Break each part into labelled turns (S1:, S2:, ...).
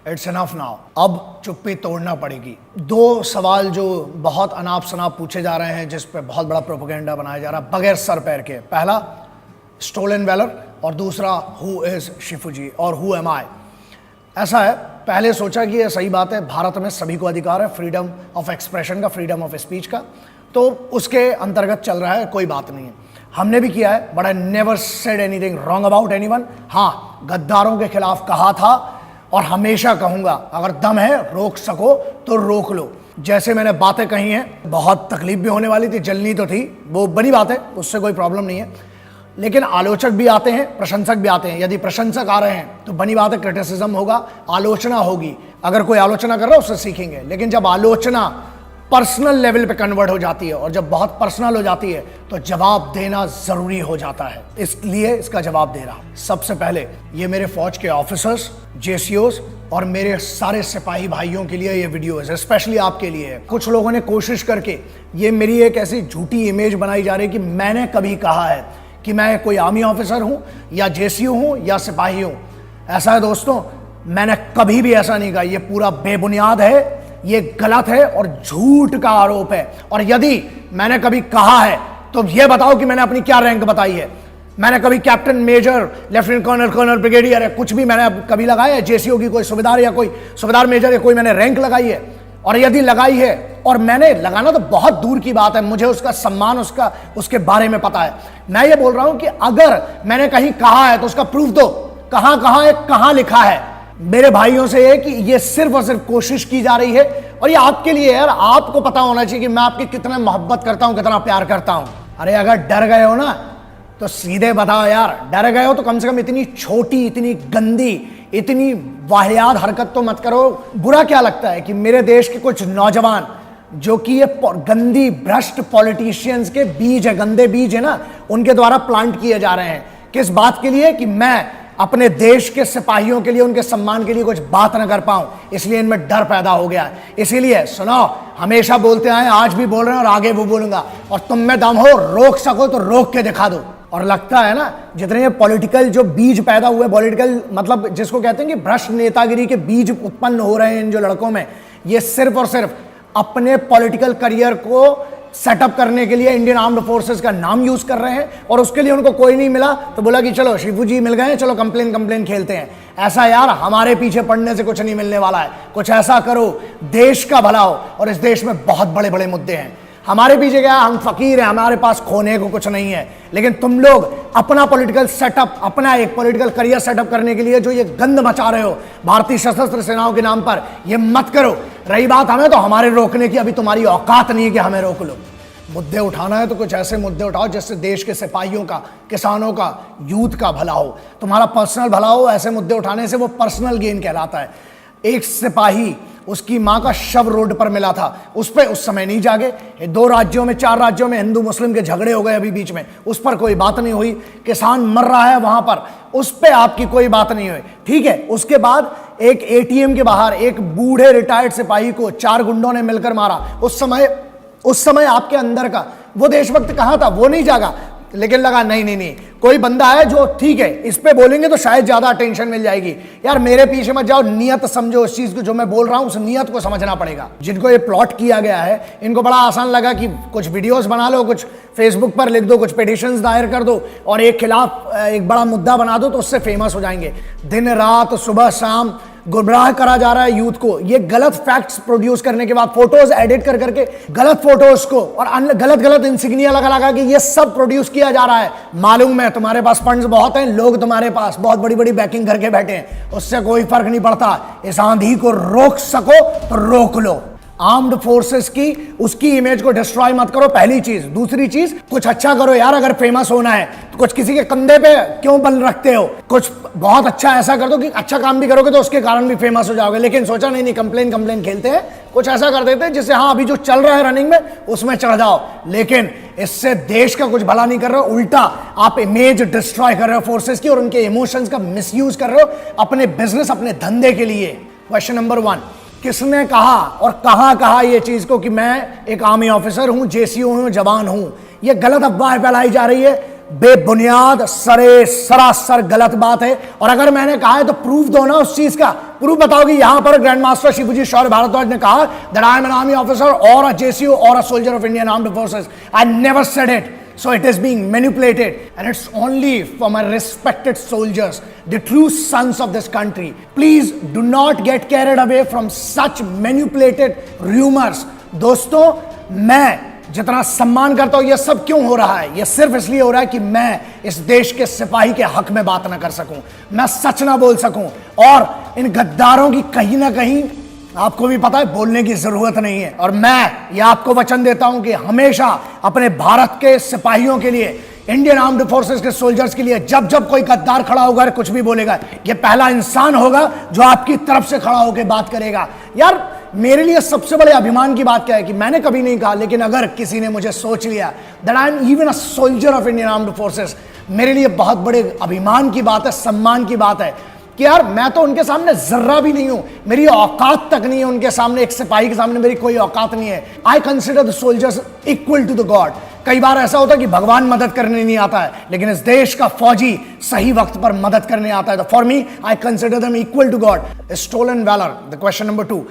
S1: It's enough now, अब चुप्पी तोड़ना पड़ेगी। दो सवाल जो बहुत अनाप शनाप पूछे जा रहे हैं, जिस पे बहुत बड़ा प्रोपेगेंडा बनाया जा रहा है बगैर सर पैर के। पहला, स्टोलन वैलर, और दूसरा, हु इज शिफूजी और हु एम आई। ऐसा है, पहले सोचा कि ये सही बात है, भारत में सभी को अधिकार है फ्रीडम ऑफ एक्सप्रेशन का, फ्रीडम ऑफ स्पीच का, तो उसके अंतर्गत चल रहा है, कोई बात नहीं है। हमने भी किया है, but I never said anything wrong about anyone. हाँ, गद्दारों के खिलाफ कहा था और हमेशा कहूंगा, अगर दम है रोक सको तो रोक लो। जैसे मैंने बातें कही हैं, बहुत तकलीफ भी होने वाली थी, जलनी तो थी, वो बड़ी बात है, उससे कोई प्रॉब्लम नहीं है। लेकिन आलोचक भी आते हैं, प्रशंसक भी आते हैं। यदि प्रशंसक आ रहे हैं तो बनी बात है, क्रिटिसिज्म होगा, आलोचना होगी। अगर कोई आलोचना कर रहा है उससे सीखेंगे। लेकिन जब आलोचना पर्सनल लेवल पे कन्वर्ट हो जाती है और जब बहुत पर्सनल हो जाती है तो जवाब देना जरूरी हो जाता है, इसलिए इसका जवाब दे रहा हूं। सबसे पहले ये मेरे फौज के ऑफिसर्स, जेसीओस और मेरे सारे सिपाही भाइयों के लिए ये वीडियो है, स्पेशली आपके लिए है। कुछ लोगों ने कोशिश करके ये मेरी एक ऐसी झूठी इमेज बनाई जा रही है कि मैंने कभी कहा है कि मैं कोई आर्मी ऑफिसर हूं या जेसीओ हूं या सिपाही हूं। ऐसा है दोस्तों, मैंने कभी भी ऐसा नहीं कहा। ये पूरा बेबुनियाद है, ये गलत है और झूठ का आरोप है। और यदि मैंने कभी कहा है तो ये बताओ कि मैंने अपनी क्या रैंक बताई है। मैंने कभी captain, major, lieutenant colonel, colonel, brigadier है, कुछ भी मैंने कभी लगाया है? जेसीओ की कोई सुबेदार या कोई सुबेदार मेजर या कोई मैंने रैंक लगाई है? और यदि लगाई है, और मैंने लगाना तो बहुत दूर की बात है, मुझे उसका सम्मान, उसके बारे में पता है। मैं ये बोल रहा हूं कि अगर मैंने कहीं कहा है तो उसका प्रूफ दो, कहां है, कहां लिखा है। मेरे भाइयों से ये कि ये सिर्फ और सिर्फ कोशिश की जा रही है, और ये आपके लिए यार, आपको पता होना चाहिए कि मैं आपकी कितना मोहब्बत करता हूं, कितना प्यार करता हूं। अरे अगर डर गए हो ना तो सीधे बताओ यार, डर गए हो तो कम से कम इतनी छोटी, इतनी गंदी, इतनी वाहियात हरकत तो मत करो। बुरा क्या लगता है कि मेरे देश के कुछ नौजवान जो कि ये गंदी भ्रष्ट पॉलिटिशियंस के बीज है, गंदे बीज है ना, उनके द्वारा प्लांट किए जा रहे हैं। किस बात के लिए? कि मैं अपने देश के सिपाहियों के लिए, उनके सम्मान के लिए कुछ बात न कर पाऊं, इसलिए इनमें डर पैदा हो गया है। इसीलिए सुनो, हमेशा बोलते आए, आज भी बोल रहे हैं और आगे भी बोलूंगा, और तुम में दम हो, रोक सको तो रोक के दिखा दो। और लगता है ना, जितने ये पॉलिटिकल जो बीज पैदा हुए, पॉलिटिकल मतलब जिसको कहते हैं कि भ्रष्ट नेतागिरी के बीज उत्पन्न हो रहे हैं इन जो लड़कों में, ये सिर्फ और सिर्फ अपने पॉलिटिकल करियर को सेटअप करने के लिए इंडियन आर्म्ड फोर्सेस का नाम यूज कर रहे हैं। और उसके लिए उनको कोई नहीं मिला तो बोला कि चलो शिफूजी मिल गए, चलो कंप्लेन खेलते हैं। ऐसा यार, हमारे पीछे पड़ने से कुछ नहीं मिलने वाला है। कुछ ऐसा करो देश का भला हो, और इस देश में बहुत बड़े बड़े मुद्दे हैं। हमारे पीछे क्या, हम फकीर हैं, हमारे पास खोने को कुछ नहीं है। लेकिन तुम लोग अपना पॉलिटिकल सेटअप, अपना एक पॉलिटिकल करियर सेटअप करने के लिए जो ये गंद मचा रहे हो भारतीय सशस्त्र सेनाओं के नाम पर, ये मत करो। रही बात हमें, तो हमारे रोकने की अभी तुम्हारी औकात नहीं है कि हमें रोक लो। मुद्दे उठाना है तो कुछ ऐसे मुद्दे उठाओ जिससे देश के सिपाहियों का, किसानों का, यूथ का भला हो, तुम्हारा पर्सनल भला हो। ऐसे मुद्दे उठाने से वो पर्सनल गेन कहलाता है। एक सिपाही, उसकी मां का शव रोड पर मिला था, उस पर उस समय नहीं जागे। 2 राज्यों में, 4 राज्यों में हिंदू मुस्लिम के झगड़े हो गए अभी बीच में, उस पर कोई बात नहीं हुई। किसान मर रहा है वहां पर, उस पर आपकी कोई बात नहीं हुई, ठीक है। उसके बाद एक एटीएम के बाहर एक बूढ़े रिटायर्ड सिपाही को 4 गुंडों ने मिलकर मारा। उस समय आपके अंदर का वो देशभक्त कहां था? वो नहीं जागा। लेकिन लगा नहीं, कोई बंदा है जो, ठीक है, इस पे बोलेंगे तो शायद ज्यादा अटेंशन मिल जाएगी। यार मेरे पीछे मत जाओ, नियत समझो उस चीज को, जो मैं बोल रहा हूं उस नियत को समझना पड़ेगा। जिनको ये प्लॉट किया गया है, इनको बड़ा आसान लगा कि कुछ वीडियोस बना लो, कुछ फेसबुक पर लिख दो, कुछ पिटिशंस दायर कर दो और एक खिलाफ एक बड़ा मुद्दा बना दो तो उससे फेमस हो जाएंगे। दिन रात, सुबह शाम गुमराह करा जा रहा है यूथ को। ये गलत फैक्ट्स प्रोड्यूस करने के बाद, फोटोज एडिट कर करके गलत फोटोज को और गलत इंसिग्निया लगा के ये सब प्रोड्यूस किया जा रहा है। मालूम है तुम्हारे पास फंड्स बहुत हैं, लोग तुम्हारे पास बहुत बड़ी बड़ी बैकिंग करके बैठे हैं, उससे कोई फर्क नहीं पड़ता। इस आंधी को रोक सको तो रोक लो। आर्म्ड फोर्सेस की, उसकी इमेज को डिस्ट्रॉय मत करो, पहली चीज। दूसरी चीज, कुछ अच्छा करो यार। अगर फेमस होना है तो कुछ किसी के कंधे पे क्यों बल रखते हो? कुछ बहुत अच्छा ऐसा कर दो कि अच्छा काम भी करोगे तो उसके कारण भी फेमस हो जाओगे। लेकिन सोचा नहीं, कंप्लेन खेलते हैं, कुछ ऐसा कर देते हैं जिससे हाँ अभी जो चल रहा है रनिंग में उसमें चढ़ जाओ। लेकिन इससे देश का कुछ भला नहीं कर रहे हो, उल्टा आप इमेज डिस्ट्रॉय कर रहे हो फोर्सेस की और उनके इमोशंस का मिसयूज कर रहे हो अपने बिजनेस, अपने धंधे के लिए। क्वेश्चन नंबर 1, किसने कहा और कहां कहा ये चीज को कि मैं एक आर्मी ऑफिसर हूं, जेसीओ हूं, जवान हूं? ये गलत अफवाह फैलाई जा रही है, बेबुनियाद, सरासर गलत बात है। और अगर मैंने कहा है तो प्रूफ दो ना उस चीज का। प्रूफ बताओ कि यहां पर ग्रैंड मास्टर शिवजी शौर्य भारद्वाज ने कहा that I am an army officer और अ जेसीओ और a soldier of Indian armed forces. I never said it. So it is being manipulated, and it's only for my respected soldiers, the true sons of this country. Please do not get carried away from such manipulated rumors. दोस्तों, मैं जितना सम्मान करता हूं, यह सब क्यों हो रहा है? यह सिर्फ इसलिए हो रहा है कि मैं इस देश के सिपाही के हक में बात ना कर सकूं, मैं सच ना बोल सकूं, और इन गद्दारों की कहीं ना कहीं आपको भी पता है बोलने की जरूरत नहीं है. और मैं ये आपको वचन देता हूं कि हमेशा अपने भारत के सिपाहियों के लिए, इंडियन आर्म्ड फोर्सेस के सोल्जर्स के लिए, जब जब कोई गद्दार खड़ा होगा, कुछ भी बोलेगा, ये पहला इंसान होगा जो आपकी तरफ से खड़ा होकर बात करेगा. यार, मेरे लिए सबसे बड़े अभिमान की बात क्या है कि मैंने कभी नहीं कहा, लेकिन अगर किसी ने मुझे सोच लिया that I am even a soldier of Indian armed forces, मेरे लिए बहुत बड़े अभिमान की बात है, सम्मान की बात है कि यार मैं तो उनके सामने जर्रा भी नहीं हूं, मेरी औकात तक नहीं है उनके सामने. एक सिपाही के सामने मेरी कोई औकात नहीं है. I consider the soldiers equal to the god. कई बार ऐसा होता है कि भगवान मदद करने नहीं आता है, लेकिन इस देश का फौजी सही वक्त पर मदद करने आता है. तो for me I consider them equal to god. Stolen valour, the question number 2.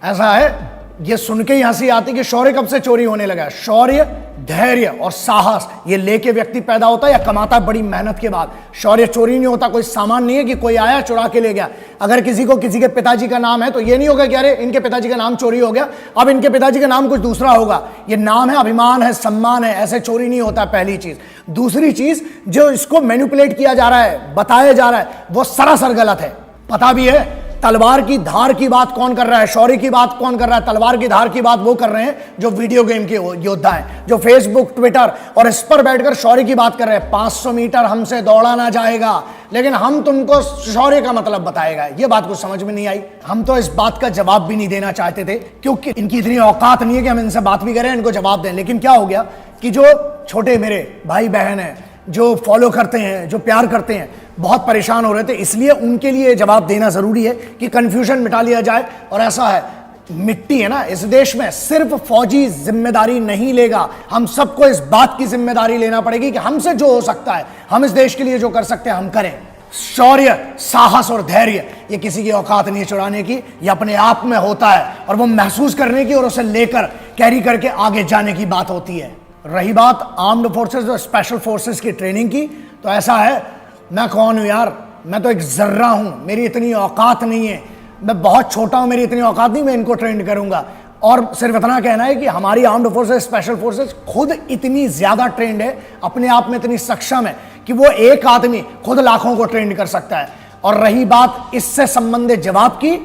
S1: ऐसा है, ये सुन के ही हंसी आती कि शौर्य कब से चोरी होने लगा है? शौर्य, धैर्य और साहस ये लेके व्यक्ति पैदा होता है या कमाता है बड़ी मेहनत के बाद. शौर्य चोरी नहीं होता. कोई सामान नहीं है कि कोई आया चुरा के ले गया. अगर किसी को किसी के पिताजी का नाम है तो ये नहीं होगा कि अरे इनके पिताजी का नाम चोरी हो गया, अब इनके पिताजी का नाम कुछ दूसरा होगा. ये नाम है, अभिमान है, सम्मान है. ऐसे चोरी नहीं होता. पहली चीज. दूसरी चीज, जो इसको मैनिपुलेट किया जा रहा है, बताया जा रहा है, वो सरासर गलत है. पता भी है तलवार की धार की बात कौन कर रहा है, शौर्य की बात कौन कर रहा है. तलवार की धार की बात वो कर रहे हैं जो वीडियो गेम के योद्धा हैं, जो फेसबुक, ट्विटर और इस पर बैठकर शौर्य की बात कर रहे हैं. 500 मीटर हमसे दौड़ा ना जाएगा, लेकिन हम तुमको शौर्य का मतलब बताएगा. ये बात कुछ समझ में नहीं आई. हम तो इस बात का जवाब भी नहीं देना चाहते थे, क्योंकि इनकी इतनी औकात नहीं है कि हम इनसे बात भी करें, इनको जवाब दें. लेकिन क्या हो गया कि जो छोटे मेरे भाई बहन हैं, जो फॉलो करते हैं, जो प्यार करते हैं, बहुत परेशान हो रहे थे. इसलिए उनके लिए जवाब देना जरूरी है कि कंफ्यूजन मिटा लिया जाए. और ऐसा है, मिट्टी है ना इस देश में, सिर्फ फौजी जिम्मेदारी नहीं लेगा, हम सबको इस बात की जिम्मेदारी लेना पड़ेगी कि हमसे जो हो सकता है, हम इस देश के लिए जो कर सकते हैं हम करें. शौर्य, साहस और धैर्य ये किसी की औकात नहीं चुराने की, ये अपने आप में होता है और वो महसूस करने की और उसे लेकर कैरी करके आगे जाने की बात होती है. रही बात आर्म्ड फोर्सेस और स्पेशल फोर्सेस की ट्रेनिंग की, तो ऐसा है, मैं कौन हूं यार? मैं तो एक जर्रा हूं, मेरी इतनी औकात नहीं है, मैं बहुत छोटा हूं, मेरी इतनी औकात नहीं, मैं इनको ट्रेन करूंगा. और सिर्फ इतना कहना है कि हमारी आर्म्ड फोर्सेस, स्पेशल फोर्सेस खुद इतनी ज्यादा ट्रेंड है, अपने आप में इतनी सक्षम है कि वो एक आदमी खुद लाखों को ट्रेंड कर सकता है. और रही बात इससे संबंधित जवाब की,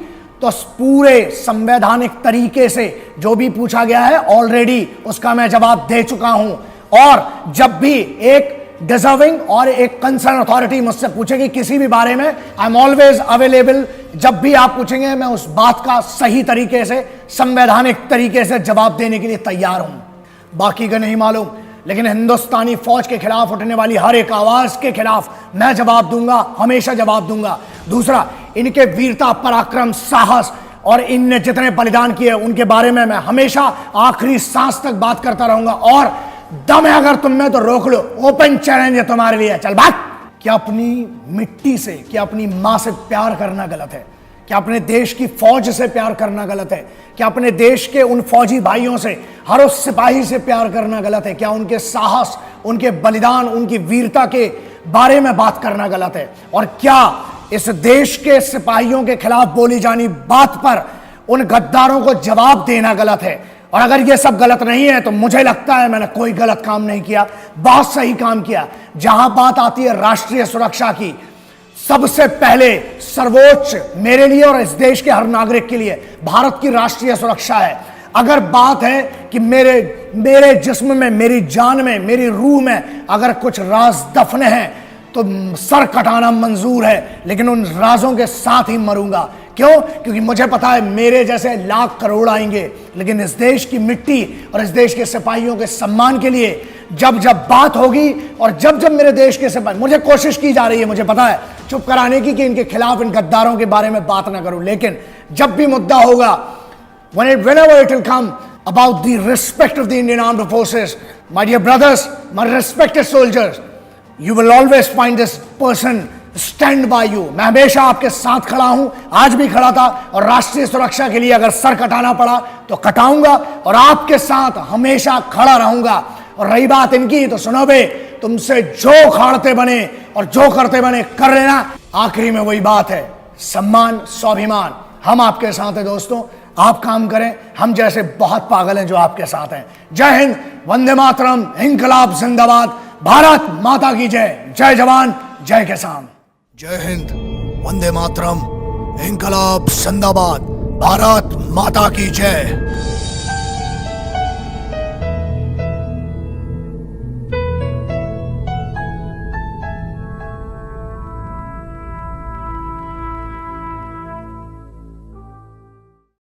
S1: तो पूरे संवैधानिक तरीके से जो भी पूछा गया है ऑलरेडी उसका मैं जवाब दे चुका हूं. और जब भी एक डिजर्विंग और एक कंसर्न अथॉरिटी मुझसे पूछेगी किसी भी बारे में, आई एम ऑलवेज अवेलेबल. जब भी आप पूछेंगे मैं उस बात का सही तरीके से, संवैधानिक तरीके से जवाब देने के लिए तैयार हूं. बाकी का नहीं मालूम, लेकिन हिंदुस्तानी फौज के खिलाफ उठने वाली हर एक आवाज के खिलाफ मैं जवाब दूंगा, हमेशा जवाब दूंगा. दूसरा, इनके वीरता, पराक्रम, साहस और इनने जितने बलिदान किए उनके बारे में मैं हमेशा आखिरी सांस तक बात करता रहूंगा. और दम है अगर तुम में तो रोक लो, ओपन चैलेंज है तुम्हारे लिए, चल भाग. क्या अपनी मिट्टी से, क्या अपनी मां से प्यार करना गलत है? क्या अपने देश की फौज से प्यार करना गलत है? क्या अपने देश के उन फौजी भाइयों से, हर उस सिपाही से प्यार करना गलत है? क्या उनके साहस, उनके बलिदान, उनकी वीरता के बारे में बात करना गलत है? और क्या इस देश के सिपाहियों के खिलाफ बोली जानी बात पर उन गद्दारों को जवाब देना गलत है? और अगर ये सब गलत नहीं है तो मुझे लगता है मैंने कोई गलत काम नहीं किया, बहुत सही काम किया. जहां बात आती है राष्ट्रीय सुरक्षा की, सबसे पहले सर्वोच्च मेरे लिए और इस देश के हर नागरिक के लिए भारत की राष्ट्रीय सुरक्षा है. अगर बात है कि मेरे जिस्म में, मेरी जान में, मेरी रूह में अगर कुछ राज दफन है तो सर कटाना मंजूर है, लेकिन उन राजों के साथ ही मरूंगा. क्यों? क्योंकि मुझे पता है मेरे जैसे लाख करोड़ आएंगे, लेकिन इस देश की मिट्टी और इस देश के सिपाहियों के सम्मान के लिए जब जब बात होगी और जब जब मेरे देश के सिपाही, मुझे कोशिश की जा रही है, मुझे पता है, चुप कराने की कि इनके खिलाफ, इन गद्दारों के बारे में बात ना करूं, लेकिन जब भी मुद्दा होगा, whenever it will come about the respect of the Indian Armed Forces, my dear brothers, my respected soldiers, you will always find this person stand by you. मैं हमेशा आपके साथ खड़ा हूं, आज भी खड़ा था, और राष्ट्रीय सुरक्षा के लिए अगर सर कटाना पड़ा तो कटाऊंगा और आपके साथ हमेशा खड़ा रहूंगा। और रही बात इनकी, तो सुनो बे, तुमसे जो खाड़ते बने और जो करते बने कर लेना। आखिरी में वही बात है, सम्मान स्वाभिमान। हम आपके साथ हैं दोस्तों, आप काम करें, हम जैसे बहुत पागल हैं जो आपके साथ हैं। जय हिंद, वंदे मातरम, इंकलाब जिंदाबाद, भारत माता की जय। जय जवान जय किसान। जय हिंद, वंदे मातरम, इंकलाब जिंदाबाद, भारत माता की जय।